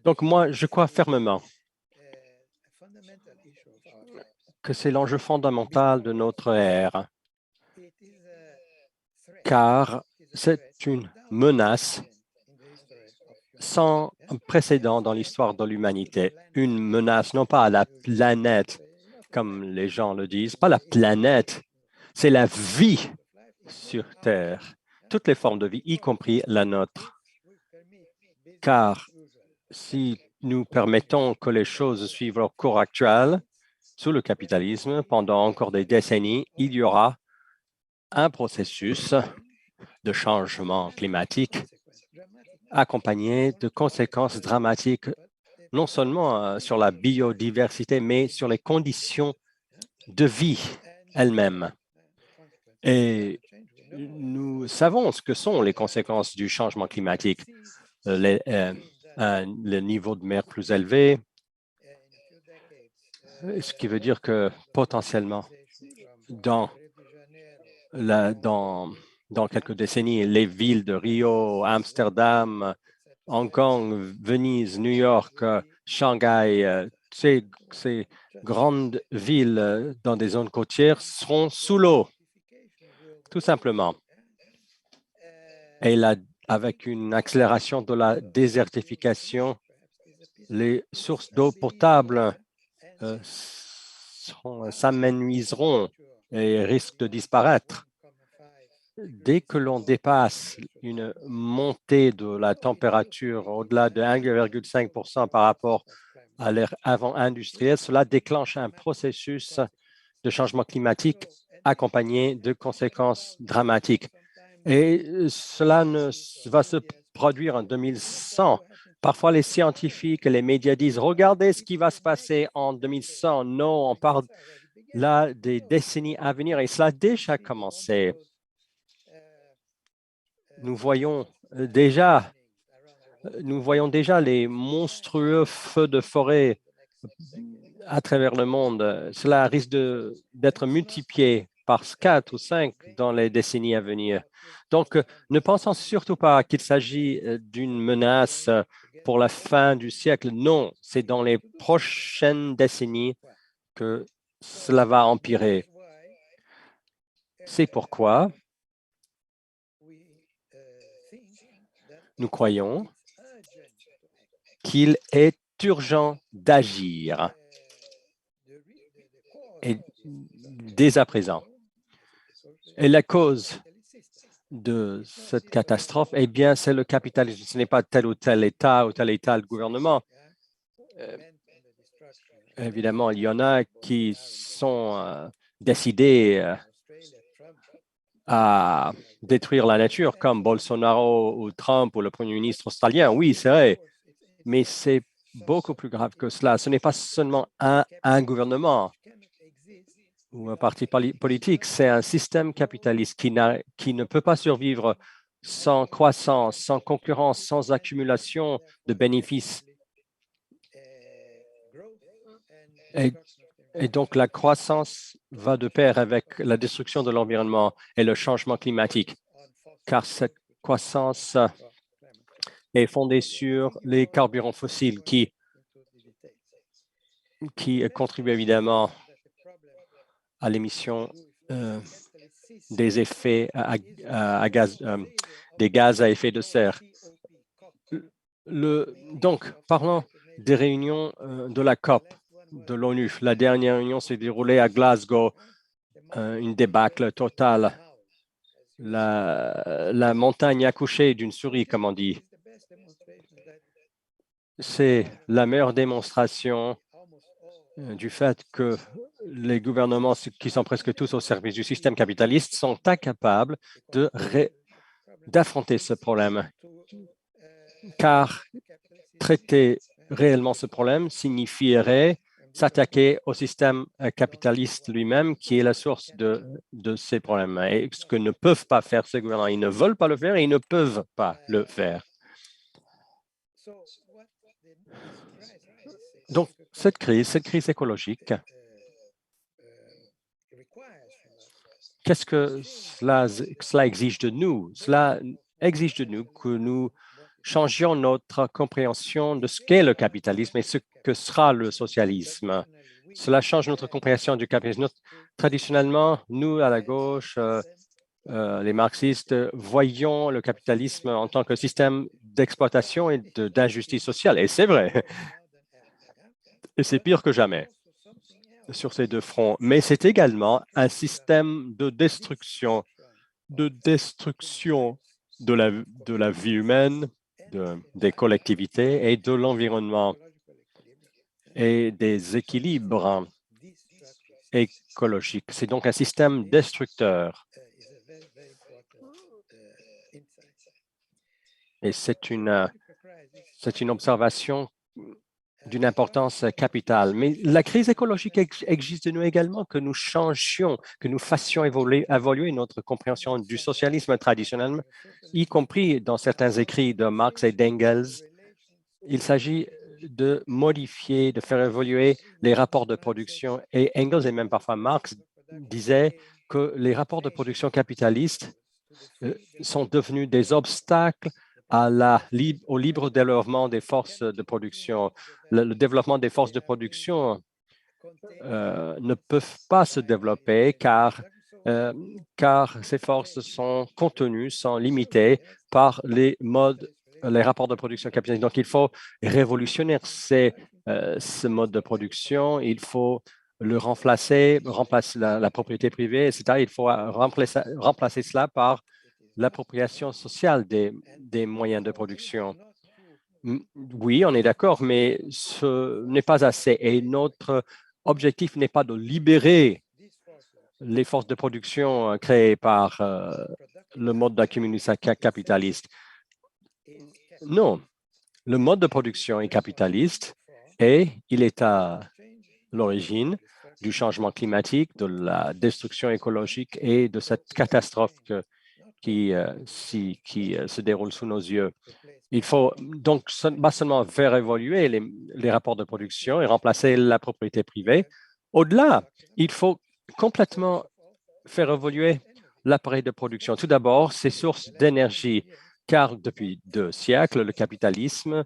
Donc moi, je crois fermement que c'est l'enjeu fondamental de notre ère, car c'est une menace sans précédent dans l'histoire de l'humanité. Une menace non pas à la planète, comme les gens le disent, pas la planète, c'est la vie sur Terre, toutes les formes de vie, y compris la nôtre. Car si nous permettons que les choses suivent leur cours actuel, sous le capitalisme, pendant encore des décennies, il y aura un processus de changement climatique accompagné de conséquences dramatiques, non seulement sur la biodiversité, mais sur les conditions de vie elles-mêmes. Et nous savons ce que sont les conséquences du changement climatique. Le niveau de mer plus élevé, ce qui veut dire que potentiellement, dans quelques décennies, les villes de Rio, Amsterdam, Hong Kong, Venise, New York, Shanghai, ces grandes villes dans des zones côtières seront sous l'eau, tout simplement. Et là, avec une accélération de la désertification, les sources d'eau potable s'amenuiseront et risquent de disparaître. Dès que l'on dépasse une montée de la température au-delà de 1,5 % par rapport à l'ère avant-industrielle, cela déclenche un processus de changement climatique accompagné de conséquences dramatiques. Et cela va se produire en 2100. Parfois, les scientifiques et les médias disent « Regardez ce qui va se passer en 2100 ». Non, on parle là des décennies à venir et cela a déjà commencé. Nous voyons déjà les monstrueux feux de forêt à travers le monde. Cela risque d'être multiplié par 4 ou 5 dans les décennies à venir. Donc, ne pensons surtout pas qu'il s'agit d'une menace pour la fin du siècle. Non, c'est dans les prochaines décennies que cela va empirer. C'est pourquoi nous croyons qu'il est urgent d'agir et dès à présent. Et la cause de cette catastrophe, eh bien, c'est le capitalisme. Ce n'est pas tel ou tel État ou tel État, le gouvernement. Évidemment, il y en a qui sont décidés à détruire la nature, comme Bolsonaro ou Trump ou le Premier ministre australien. Oui, c'est vrai, mais c'est beaucoup plus grave que cela. Ce n'est pas seulement un gouvernement ou un parti politique, c'est un système capitaliste qui ne peut pas survivre sans croissance, sans concurrence, sans accumulation de bénéfices. Et donc, la croissance va de pair avec la destruction de l'environnement et le changement climatique, car cette croissance est fondée sur les carburants fossiles qui contribuent évidemment à l'émission des effets des gaz à effet de serre. Donc, parlons des réunions de la COP de l'ONU. La dernière réunion s'est déroulée à Glasgow, une débâcle totale. La montagne accouchée d'une souris, comme on dit. C'est la meilleure démonstration du fait que les gouvernements, qui sont presque tous au service du système capitaliste, sont incapables d'affronter ce problème. Car traiter réellement ce problème signifierait s'attaquer au système capitaliste lui-même, qui est la source de ces problèmes. Et ce que ne peuvent pas faire ces gouvernements, ils ne veulent pas le faire et ils ne peuvent pas le faire. Donc, cette crise écologique, qu'est-ce que cela exige de nous? Cela exige de nous que nous changions notre compréhension de ce qu'est le capitalisme et ce que sera le socialisme. Cela change notre compréhension du capitalisme. Traditionnellement, nous, à la gauche, les marxistes, voyons le capitalisme en tant que système d'exploitation et d'injustice sociale. Et c'est vrai, et c'est pire que jamais sur ces deux fronts. Mais c'est également un système de destruction de la vie humaine, des collectivités et de l'environnement et des équilibres écologiques. C'est donc un système destructeur. Et c'est une observation d'une importance capitale. Mais la crise écologique exige de nous également que nous changions, que nous fassions évoluer notre compréhension du socialisme traditionnel, y compris dans certains écrits de Marx et d'Engels. Il s'agit de modifier, de faire évoluer les rapports de production. Et Engels et même parfois Marx disaient que les rapports de production capitalistes sont devenus des obstacles au libre développement des forces de production. Le développement des forces de production ne peuvent pas se développer car ces forces sont contenues, sont limitées par les rapports de production capitalistes. Donc, il faut révolutionner ce mode de production. Il faut le remplacer la propriété privée, etc. Il faut remplacer cela par l'appropriation sociale des moyens de production. Oui, on est d'accord, mais ce n'est pas assez. Et notre objectif n'est pas de libérer les forces de production créées par le mode d'accumulation capitaliste. Non, le mode de production est capitaliste et il est à l'origine du changement climatique, de la destruction écologique et de cette catastrophe qui se déroule sous nos yeux. Il faut donc pas seulement faire évoluer les rapports de production et remplacer la propriété privée. Au-delà, il faut complètement faire évoluer l'appareil de production. Tout d'abord, ses sources d'énergie, car depuis 2 siècles, le capitalisme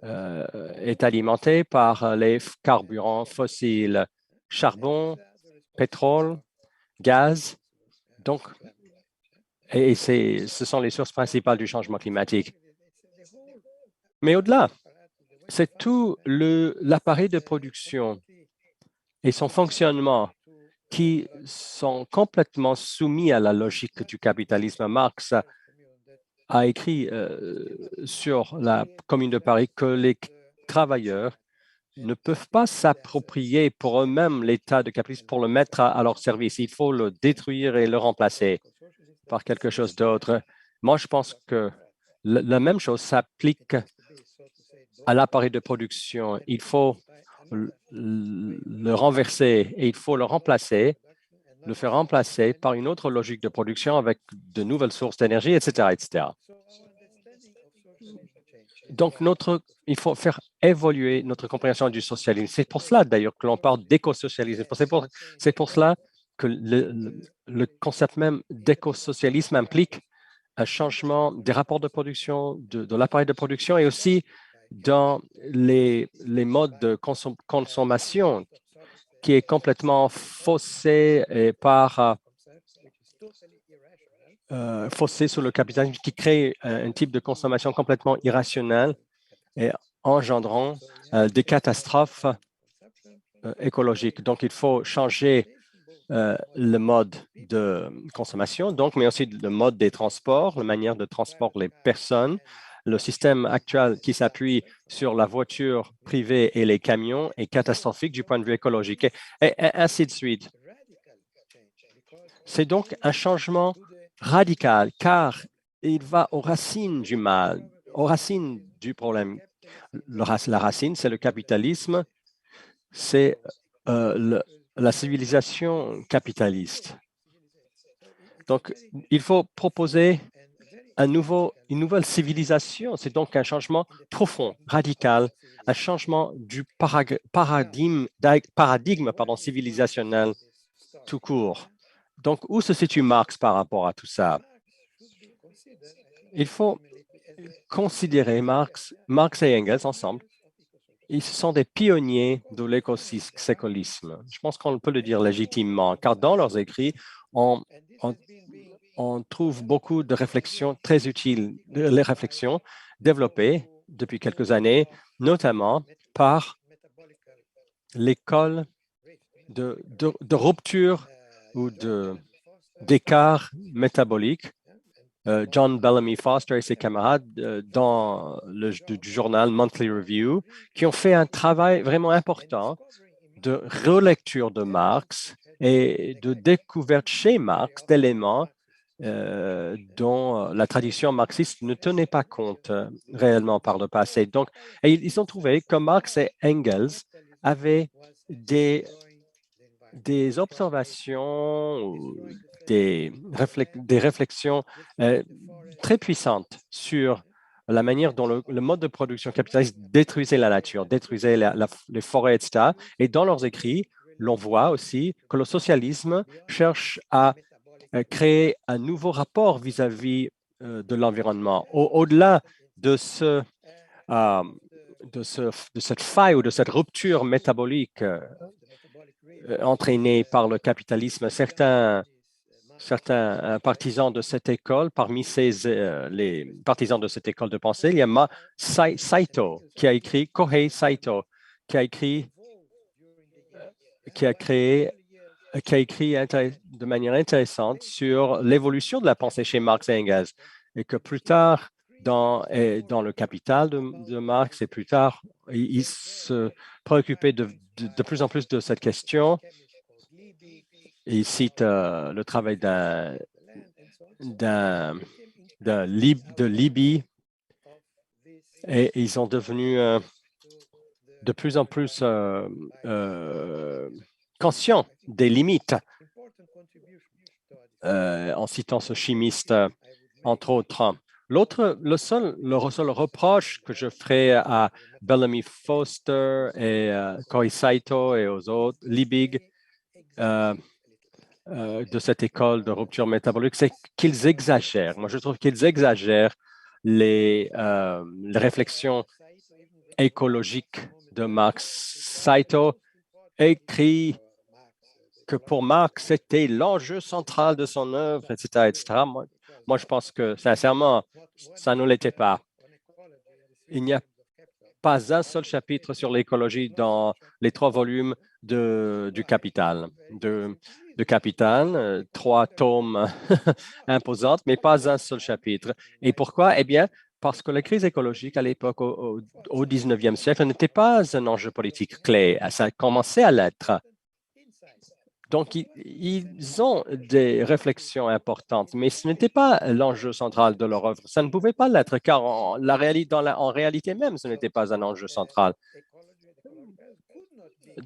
est alimenté par les carburants fossiles, charbon, pétrole, gaz. Donc, et ce sont les sources principales du changement climatique. Mais au-delà, c'est tout l'appareil de production et son fonctionnement qui sont complètement soumis à la logique du capitalisme. Marx a écrit sur la Commune de Paris que les travailleurs ne peuvent pas s'approprier pour eux-mêmes l'état de capitalisme pour le mettre à leur service. Il faut le détruire et le remplacer par quelque chose d'autre. Moi, je pense que la même chose s'applique à l'appareil de production. Il faut le renverser et il faut le faire remplacer par une autre logique de production avec de nouvelles sources d'énergie, etc., etc. Donc, il faut faire évoluer notre compréhension du socialisme. C'est pour cela, d'ailleurs, que l'on parle d'écosocialisme. C'est pour cela que le concept même d'écosocialisme implique un changement des rapports de production, de l'appareil de production et aussi dans les modes de consommation qui est complètement faussé faussé sur le capitalisme, qui crée un type de consommation complètement irrationnelle et engendrant des catastrophes écologiques. Donc, il faut changer le mode de consommation, mais aussi le mode des transports, la manière de transport les personnes. Le système actuel qui s'appuie sur la voiture privée et les camions est catastrophique du point de vue écologique, et ainsi de suite. C'est donc un changement radical, car il va aux racines du mal, aux racines du problème. La racine, c'est le capitalisme, c'est la civilisation capitaliste. Donc, il faut proposer une nouvelle civilisation. C'est donc un changement profond, radical, un changement du paradigme civilisationnel tout court. Donc, où se situe Marx par rapport à tout ça? Il faut considérer Marx et Engels ensemble. Ils sont des pionniers de l'écosécolisme. Je pense qu'on peut le dire légitimement, car dans leurs écrits, on, on, on trouve beaucoup de réflexions très utiles, les réflexions développées depuis quelques années, notamment par l'école de rupture ou d'écart métabolique. John Bellamy Foster et ses camarades du journal Monthly Review, qui ont fait un travail vraiment important de relecture de Marx et de découverte chez Marx d'éléments dont la tradition marxiste ne tenait pas compte réellement par le passé. Donc, ils ont trouvé que Marx et Engels avaient des observations, des réflexions très puissantes sur la manière dont le mode de production capitaliste détruisait la nature, détruisait les forêts, etc. Et dans leurs écrits, l'on voit aussi que le socialisme cherche à créer un nouveau rapport vis-à-vis de l'environnement. Au-delà de cette faille ou de cette rupture métabolique entraînée par le capitalisme, certains partisans de cette école, parmi les partisans de cette école de pensée, il y a Saito, qui a écrit, Kohei Saito, qui a écrit de manière intéressante sur l'évolution de la pensée chez Marx et Engels, et que plus tard, dans le Capital de Marx, et plus tard, il se préoccupait de plus en plus de cette question. Il cite le travail de Libby, et ils sont devenus de plus en plus conscients des limites, en citant ce chimiste, entre autres. Le seul reproche que je ferai à Bellamy Foster et Kohei Saito et aux autres, Liebig, de cette école de rupture métabolique, c'est qu'ils exagèrent. Moi, je trouve qu'ils exagèrent les réflexions écologiques de Marx. Saito écrit que pour Marx, c'était l'enjeu central de son œuvre, etc., etc. Moi, je pense que, sincèrement, ça ne l'était pas. Il n'y a pas un seul chapitre sur l'écologie dans les 3 volumes du Capital. De Capital, 3 tomes imposantes, mais pas un seul chapitre. Et pourquoi? Eh bien, parce que la crise écologique à l'époque, au 19e siècle, n'était pas un enjeu politique clé. Ça a commencé à l'être. Donc, ils ont des réflexions importantes, mais ce n'était pas l'enjeu central de leur œuvre. Ça ne pouvait pas l'être, car en réalité même, ce n'était pas un enjeu central.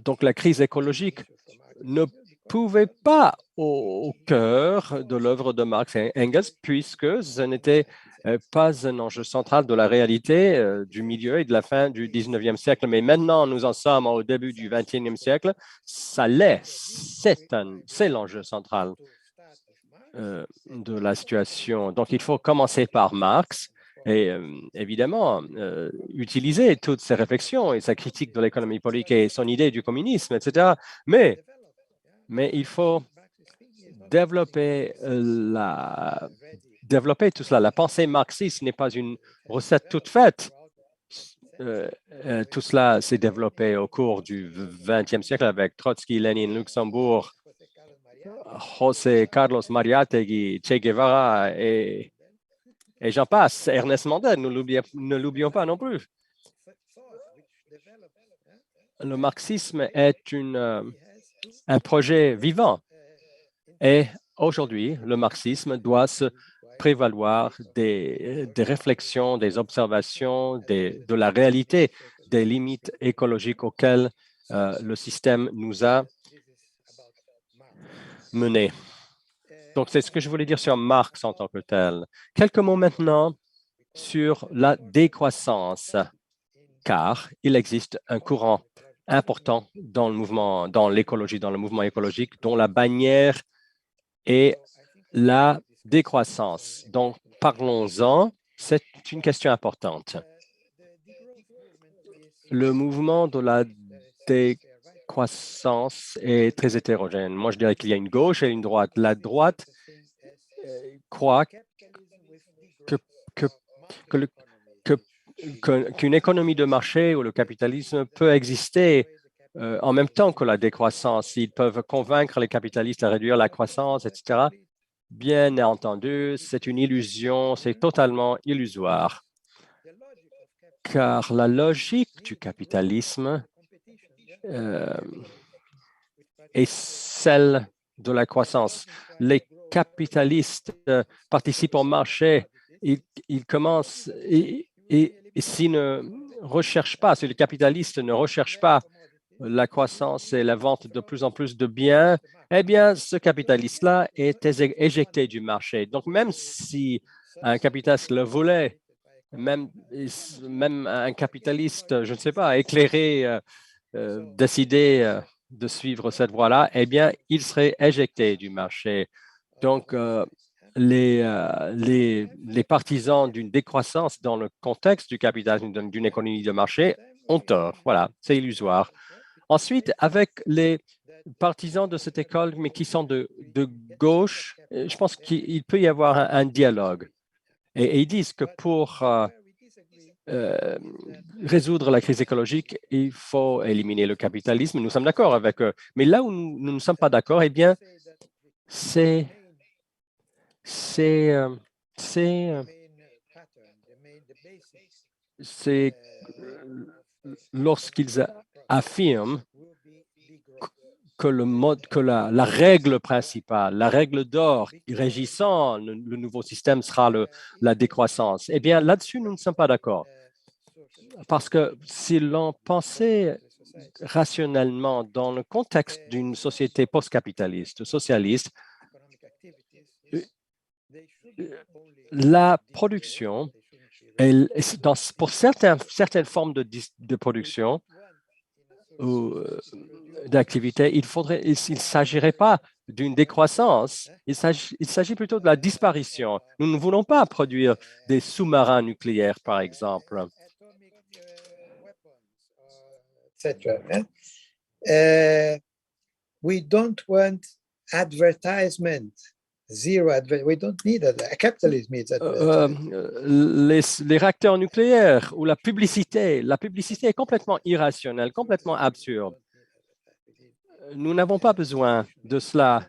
Donc, la crise écologique ne pouvait pas au cœur de l'œuvre de Marx et Engels, puisque ce n'était pas un enjeu central de la réalité du milieu et de la fin du 19e siècle. Mais maintenant, nous en sommes au début du 21e siècle. Ça l'est, c'est l'enjeu central de la situation. Donc, il faut commencer par Marx et évidemment utiliser toutes ses réflexions et sa critique de l'économie politique et son idée du communisme, etc. Mais il faut développer tout cela. La pensée marxiste n'est pas une recette toute faite. Tout cela s'est développé au cours du XXe siècle avec Trotsky, Lénine, Luxembourg, José Carlos Mariátegui, Che Guevara et j'en passe. Ernest Mandel, ne l'oublions pas non plus. Le marxisme est un projet vivant. Et aujourd'hui, le marxisme doit se prévaloir des réflexions, des observations, de la réalité des limites écologiques auxquelles le système nous a menés. Donc, c'est ce que je voulais dire sur Marx en tant que tel. Quelques mots maintenant sur la décroissance, car il existe un courant important dans le mouvement, dans l'écologie, dans le mouvement écologique, dont la bannière est la décroissance. Donc, parlons-en. C'est une question importante. Le mouvement de la décroissance est très hétérogène. Moi, je dirais qu'il y a une gauche et une droite. La droite croit que, que, que le- qu'une économie de marché ou le capitalisme peut exister en même temps que la décroissance. Ils peuvent convaincre les capitalistes à réduire la croissance, etc. Bien entendu, c'est une illusion, c'est totalement illusoire, car la logique du capitalisme euh, est celle de la croissance. Les capitalistes participent au marché, ils commencent et s'ils ne recherchent pas, si les capitalistes ne recherchent pas la croissance et la vente de plus en plus de biens, eh bien, ce capitaliste-là est éjecté du marché. Donc, même si un capitaliste le voulait, même un capitaliste, je ne sais pas, éclairé, décider de suivre cette voie-là, eh bien, il serait éjecté du marché. Donc, les partisans d'une décroissance dans le contexte du capitalisme, d'une économie de marché, ont tort. Voilà, c'est illusoire. Ensuite, avec les partisans de cette école, mais qui sont de gauche, je pense qu'il peut y avoir un dialogue. Et ils disent que pour euh, résoudre la crise écologique, il faut éliminer le capitalisme. Nous sommes d'accord avec eux. Mais là où nous ne sommes pas d'accord, eh bien, c'est c'est euh, c'est euh, c'est lorsqu'ils affirment que le mode, que la règle principale, la règle d'or régissant le nouveau système sera la décroissance. Eh bien, là-dessus, nous ne sommes pas d'accord. Parce que si l'on pensait rationnellement dans le contexte d'une société post-capitaliste, socialiste, la production, pour certaines formes de production ou d'activité, il ne s'agirait pas d'une décroissance, il s'agit plutôt de la disparition. Nous ne voulons pas produire des sous-marins nucléaires, par exemple. Etc. We don't want advertisement. We don't need that. Capitalism needs les réacteurs nucléaires ou la publicité est complètement irrationnelle, complètement absurde. Nous n'avons pas besoin de cela,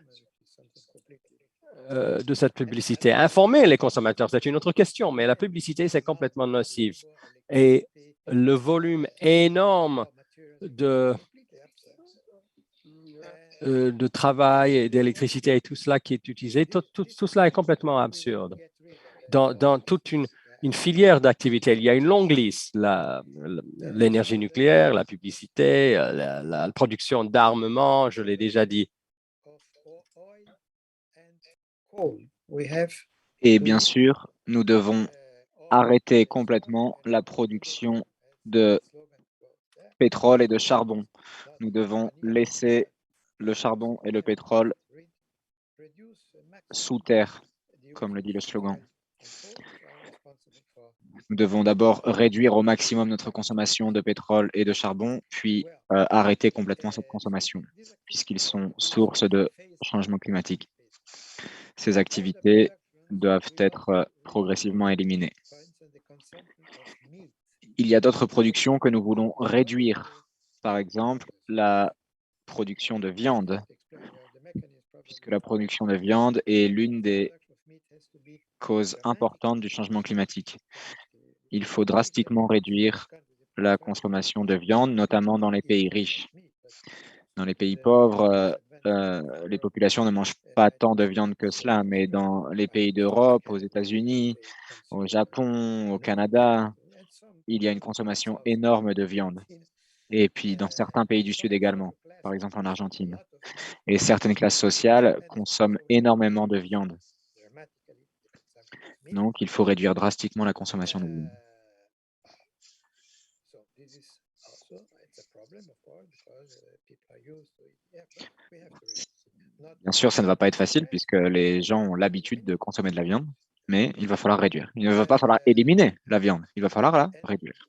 de cette publicité. Informer les consommateurs, c'est une autre question, mais la publicité, c'est complètement nocif. Et le volume énorme de travail et d'électricité et tout cela qui est utilisé, tout cela est complètement absurde. Dans toute une filière d'activité, il y a une longue liste, l'énergie nucléaire, la publicité, la production d'armement, je l'ai déjà dit. Et bien sûr, nous devons arrêter complètement la production de pétrole et de charbon. Nous devons laisser le charbon et le pétrole sous terre, comme le dit le slogan. Nous devons d'abord réduire au maximum notre consommation de pétrole et de charbon, puis arrêter complètement cette consommation, puisqu'ils sont source de changement climatique. Ces activités doivent être progressivement éliminées. Il y a d'autres productions que nous voulons réduire. Par exemple, la production de viande, puisque la production de viande est l'une des causes importantes du changement climatique. Il faut drastiquement réduire la consommation de viande, notamment dans les pays riches. Dans les pays pauvres, les populations ne mangent pas tant de viande que cela, mais dans les pays d'Europe, aux États-Unis, au Japon, au Canada, il y a une consommation énorme de viande. Et puis dans certains pays du Sud également, par exemple en Argentine. Et certaines classes sociales consomment énormément de viande. Donc, il faut réduire drastiquement la consommation de viande. Bien sûr, ça ne va pas être facile puisque les gens ont l'habitude de consommer de la viande, mais il va falloir réduire. Il ne va pas falloir éliminer la viande, il va falloir la réduire.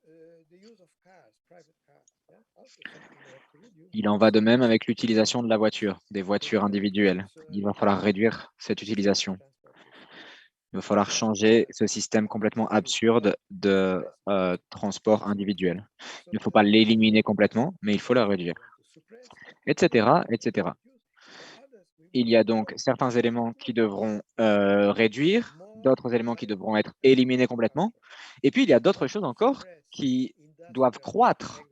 Il en va de même avec l'utilisation de la voiture, des voitures individuelles. Il va falloir réduire cette utilisation. Il va falloir changer ce système complètement absurde de transport individuel. Il ne faut pas l'éliminer complètement, mais il faut la réduire, etc., etc. Il y a donc certains éléments qui devront réduire, d'autres éléments qui devront être éliminés complètement. Et puis, il y a d'autres choses encore qui doivent croître.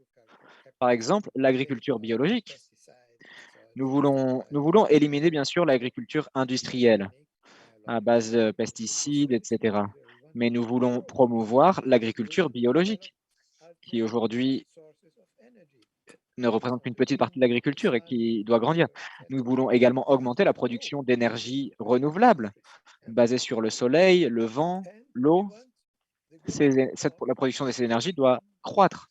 Par exemple, l'agriculture biologique. Nous voulons éliminer, bien sûr, l'agriculture industrielle à base de pesticides, etc. Mais nous voulons promouvoir l'agriculture biologique, qui aujourd'hui ne représente qu'une petite partie de l'agriculture et qui doit grandir. Nous voulons également augmenter la production d'énergie renouvelable, basée sur le soleil, le vent, l'eau. La production de ces énergies doit croître.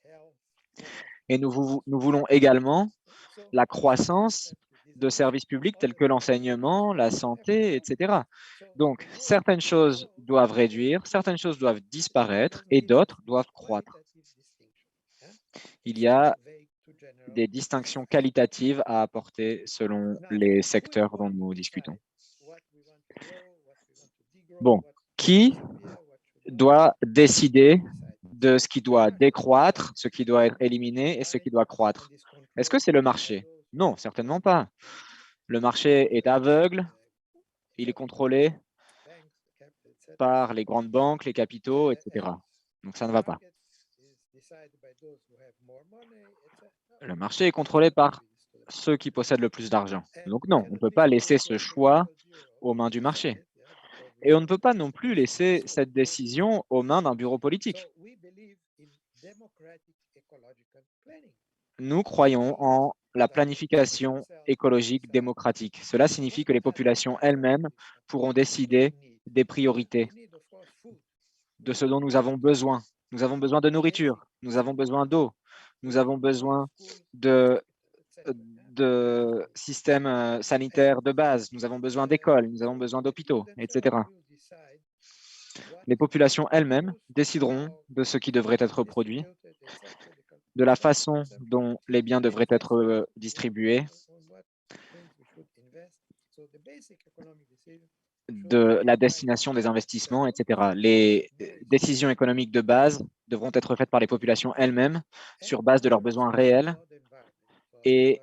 Et nous voulons également la croissance de services publics tels que l'enseignement, la santé, etc. Donc, certaines choses doivent réduire, certaines choses doivent disparaître et d'autres doivent croître. Il y a des distinctions qualitatives à apporter selon les secteurs dont nous discutons. Bon, qui doit décider de ce qui doit décroître, ce qui doit être éliminé et ce qui doit croître? Est-ce que c'est le marché? Non, certainement pas. Le marché est aveugle, il est contrôlé par les grandes banques, les capitaux, etc. Donc ça ne va pas. Le marché est contrôlé par ceux qui possèdent le plus d'argent. Donc non, on ne peut pas laisser ce choix aux mains du marché. Et on ne peut pas non plus laisser cette décision aux mains d'un bureau politique. Nous croyons en la planification écologique démocratique. Cela signifie que les populations elles-mêmes pourront décider des priorités, de ce dont nous avons besoin. Nous avons besoin de nourriture, nous avons besoin d'eau, nous avons besoin de systèmes sanitaires de base, nous avons besoin d'écoles, nous avons besoin d'hôpitaux, etc. Les populations elles-mêmes décideront de ce qui devrait être produit, de la façon dont les biens devraient être distribués, de la destination des investissements, etc. Les décisions économiques de base devront être faites par les populations elles-mêmes sur base de leurs besoins réels et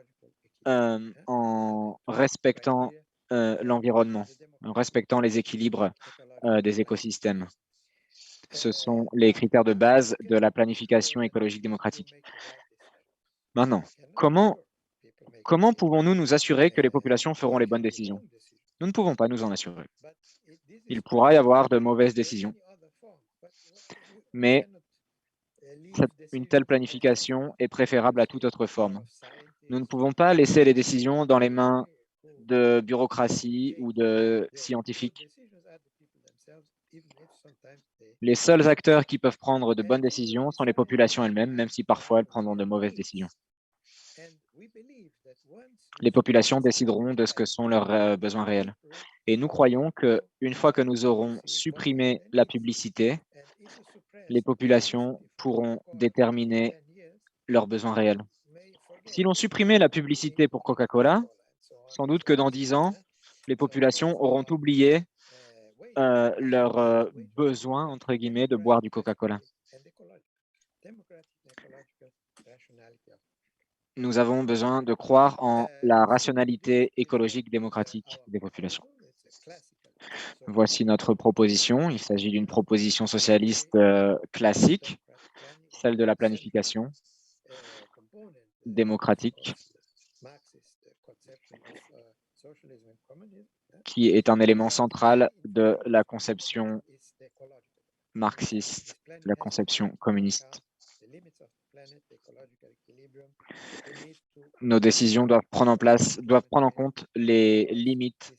en respectant l'environnement, en respectant les équilibres des écosystèmes. Ce sont les critères de base de la planification écologique démocratique. Maintenant, comment pouvons-nous nous assurer que les populations feront les bonnes décisions? Nous ne pouvons pas nous en assurer. Il pourra y avoir de mauvaises décisions, mais une telle planification est préférable à toute autre forme. Nous ne pouvons pas laisser les décisions dans les mains de bureaucratie ou de scientifiques. Les seuls acteurs qui peuvent prendre de bonnes décisions sont les populations elles-mêmes, même si parfois elles prendront de mauvaises décisions. Les populations décideront de ce que sont leurs besoins réels. Et nous croyons qu'une fois que nous aurons supprimé la publicité, les populations pourront déterminer leurs besoins réels. Si l'on supprimait la publicité pour Coca-Cola, sans doute que dans 10 ans, les populations auront oublié leur besoin, entre guillemets, de boire du Coca-Cola. Nous avons besoin de croire en la rationalité écologique démocratique des populations. Voici notre proposition. Il s'agit d'une proposition socialiste classique, celle de la planification démocratique, qui est un élément central de la conception marxiste, la conception communiste. Nos décisions doivent prendre en compte les limites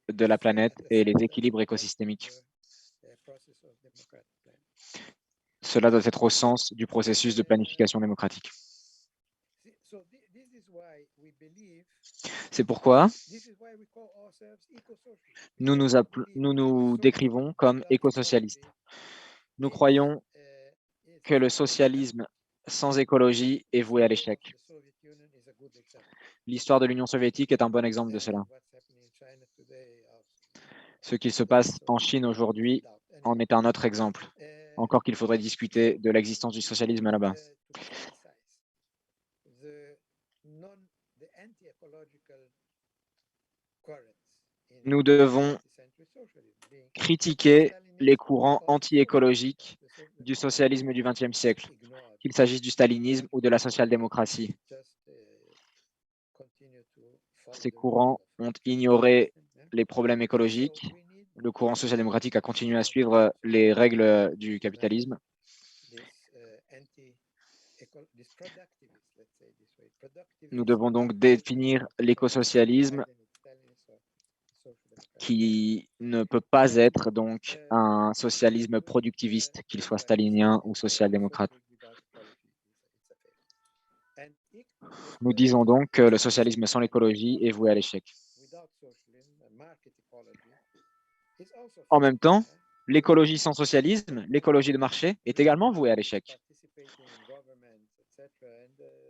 de la planète et les équilibres écosystémiques. Cela doit être au sens du processus de planification démocratique. C'est pourquoi This is why we call ourselves eco-socialists. nous nous décrivons comme écosocialistes. Nous croyons que le socialisme sans écologie est voué à l'échec. L'histoire de l'Union soviétique est un bon exemple de cela. Ce qui se passe en Chine aujourd'hui en est un autre exemple. Encore qu'il faudrait discuter de l'existence du socialisme là-bas. Nous devons critiquer les courants anti-écologiques du socialisme du XXe siècle, qu'il s'agisse du stalinisme ou de la social-démocratie. Ces courants ont ignoré les problèmes écologiques. Le courant social-démocratique a continué à suivre les règles du capitalisme. Nous devons donc définir l'écosocialisme qui ne peut pas être donc un socialisme productiviste, qu'il soit stalinien ou social-démocrate. Nous disons donc que le socialisme sans l'écologie est voué à l'échec. En même temps, l'écologie sans socialisme, l'écologie de marché, est également vouée à l'échec.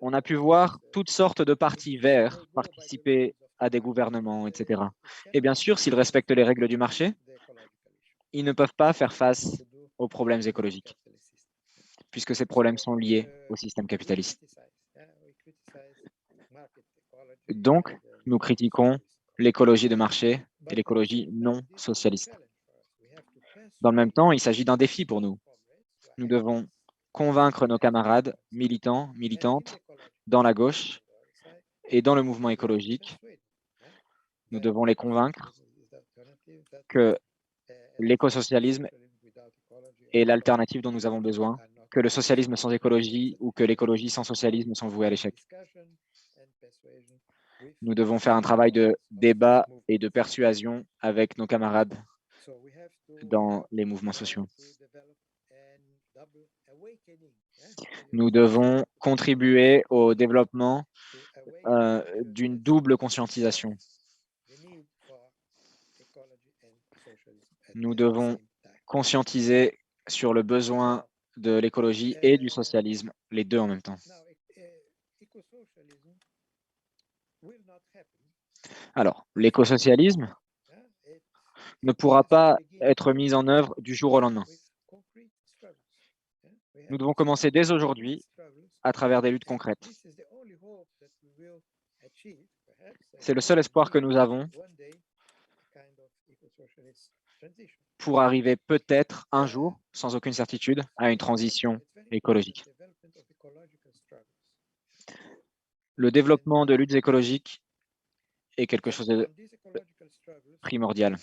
On a pu voir toutes sortes de partis verts participer à des gouvernements, etc. Et bien sûr, s'ils respectent les règles du marché, ils ne peuvent pas faire face aux problèmes écologiques, puisque ces problèmes sont liés au système capitaliste. Donc, nous critiquons l'écologie de marché et l'écologie non socialiste. Dans le même temps, il s'agit d'un défi pour nous. Nous devons convaincre nos camarades militants, militantes, dans la gauche et dans le mouvement écologique. Nous devons les convaincre que l'écosocialisme est l'alternative dont nous avons besoin, que le socialisme sans écologie ou que l'écologie sans socialisme sont voués à l'échec. Nous devons faire un travail de débat et de persuasion avec nos camarades dans les mouvements sociaux. Nous devons contribuer au développement d'une double conscientisation. Nous devons conscientiser sur le besoin de l'écologie et du socialisme, les deux en même temps. Alors, l'écosocialisme ne pourra pas être mis en œuvre du jour au lendemain. Nous devons commencer dès aujourd'hui à travers des luttes concrètes. C'est le seul espoir que nous avons pour arriver peut-être un jour, sans aucune certitude, à une transition écologique. Le développement de luttes écologiques est quelque chose de primordial.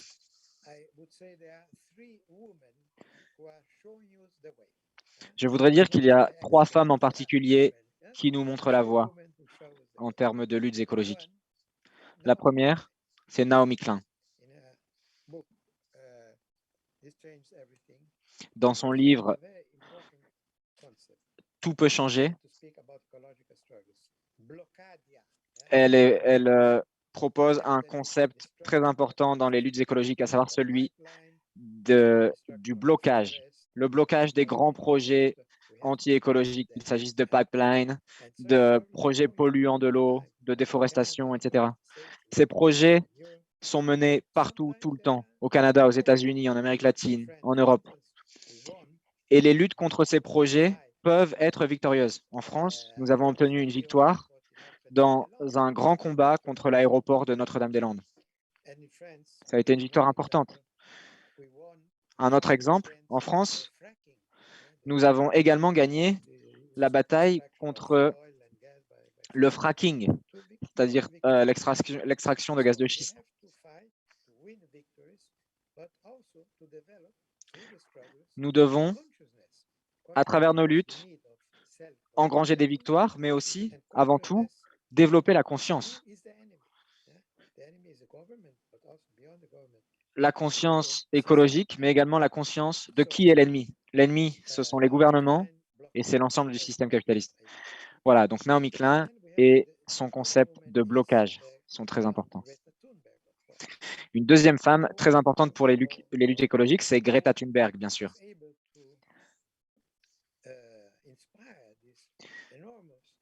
Je voudrais dire qu'il y a 3 femmes en particulier qui nous montrent la voie en termes de luttes écologiques. La première, c'est Naomi Klein. Dans son livre « Tout peut changer », elle propose un concept très important dans les luttes écologiques, à savoir celui du blocage. Le blocage des grands projets anti-écologiques, qu'il s'agisse de pipelines, de projets polluants de l'eau, de déforestation, etc. Ces projets sont menés partout, tout le temps, au Canada, aux États-Unis, en Amérique latine, en Europe. Et les luttes contre ces projets peuvent être victorieuses. En France, nous avons obtenu une victoire dans un grand combat contre l'aéroport de Notre-Dame-des-Landes. Ça a été une victoire importante. Un autre exemple, en France, nous avons également gagné la bataille contre le fracking, c'est-à-dire l'extraction de gaz de schiste. Nous devons, à travers nos luttes, engranger des victoires, mais aussi, avant tout, développer la conscience. La conscience écologique, mais également la conscience de qui est l'ennemi. L'ennemi, ce sont les gouvernements et c'est l'ensemble du système capitaliste. Voilà, donc Naomi Klein et son concept de blocage. sont très importants. Une deuxième femme très importante pour les luttes écologiques, c'est Greta Thunberg, bien sûr,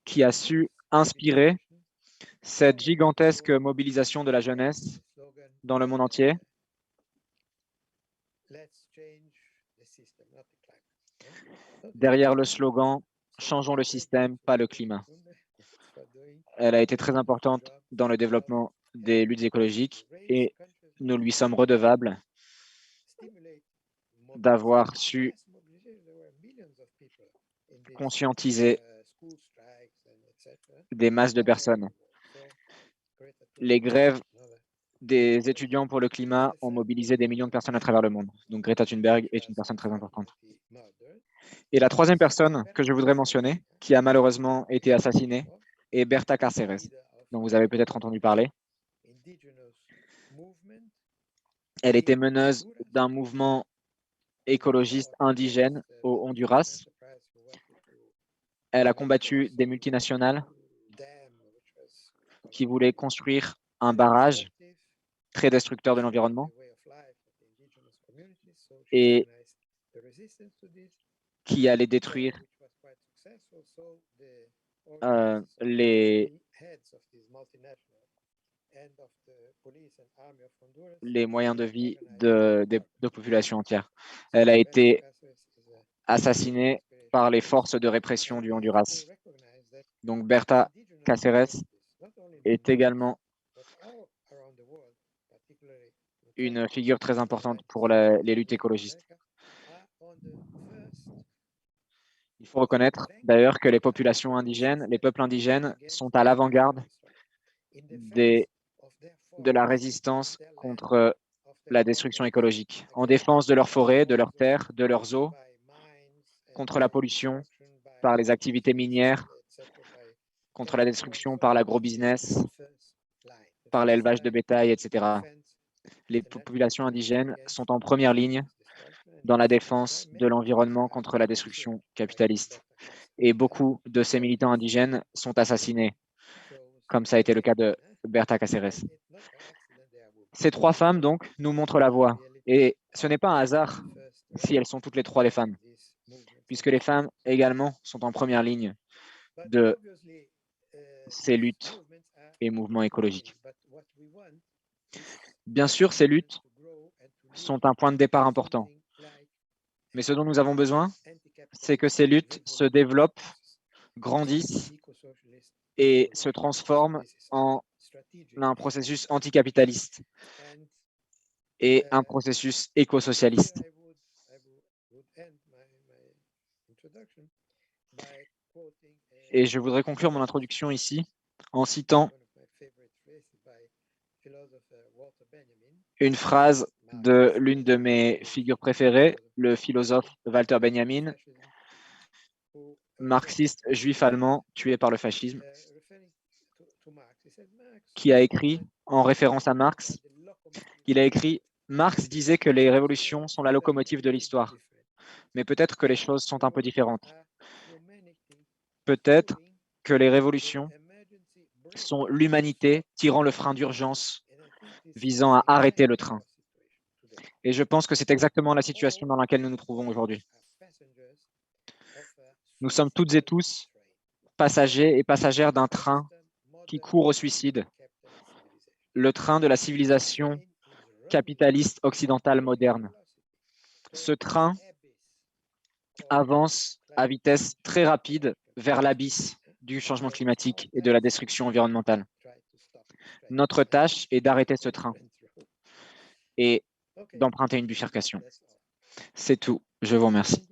qui a su inspirer cette gigantesque mobilisation de la jeunesse dans le monde entier derrière le slogan « Changeons le système, pas le climat ». Elle a été très importante dans le développement des luttes écologiques et nous lui sommes redevables d'avoir su conscientiser des masses de personnes. Les grèves des étudiants pour le climat ont mobilisé des millions de personnes à travers le monde. Donc Greta Thunberg est une personne très importante. Et la troisième personne que je voudrais mentionner, qui a malheureusement été assassinée, est Berta Cáceres, dont vous avez peut-être entendu parler. Elle était meneuse d'un mouvement écologiste indigène au Honduras. Elle a combattu des multinationales qui voulaient construire un barrage très destructeur de l'environnement et qui allait détruire les moyens de vie de populations entières. Elle a été assassinée par les forces de répression du Honduras. Donc Berta Cáceres est également une figure très importante pour les luttes écologistes. Il faut reconnaître d'ailleurs que les populations indigènes, les peuples indigènes sont à l'avant-garde de la résistance contre la destruction écologique, en défense de leurs forêts, de leurs terres, de leurs eaux, contre la pollution par les activités minières, contre la destruction par l'agrobusiness, par l'élevage de bétail, etc. Les populations indigènes sont en première ligne dans la défense de l'environnement contre la destruction capitaliste. Et beaucoup de ces militants indigènes sont assassinés, comme ça a été le cas de Berta Cáceres. Ces trois femmes, donc, nous montrent la voie. Et ce n'est pas un hasard si elles sont toutes les trois des femmes, puisque les femmes également sont en première ligne de ces luttes et mouvements écologiques. Bien sûr, ces luttes sont un point de départ important. Mais ce dont nous avons besoin, c'est que ces luttes se développent, grandissent et se transforment en un processus anticapitaliste et un processus éco-socialiste. Et je voudrais conclure mon introduction ici en citant une phrase de l'une de mes figures préférées, le philosophe Walter Benjamin, marxiste juif allemand tué par le fascisme, qui a écrit, en référence à Marx, il a écrit « Marx disait que les révolutions sont la locomotive de l'histoire, mais peut-être que les choses sont un peu différentes. Peut-être que les révolutions sont l'humanité tirant le frein d'urgence visant à arrêter le train. » Et je pense que c'est exactement la situation dans laquelle nous nous trouvons aujourd'hui. Nous sommes toutes et tous passagers et passagères d'un train qui court au suicide, le train de la civilisation capitaliste occidentale moderne. Ce train avance à vitesse très rapide vers l'abysse du changement climatique et de la destruction environnementale. Notre tâche est d'arrêter ce train et d'emprunter une bifurcation. C'est tout. Je vous remercie.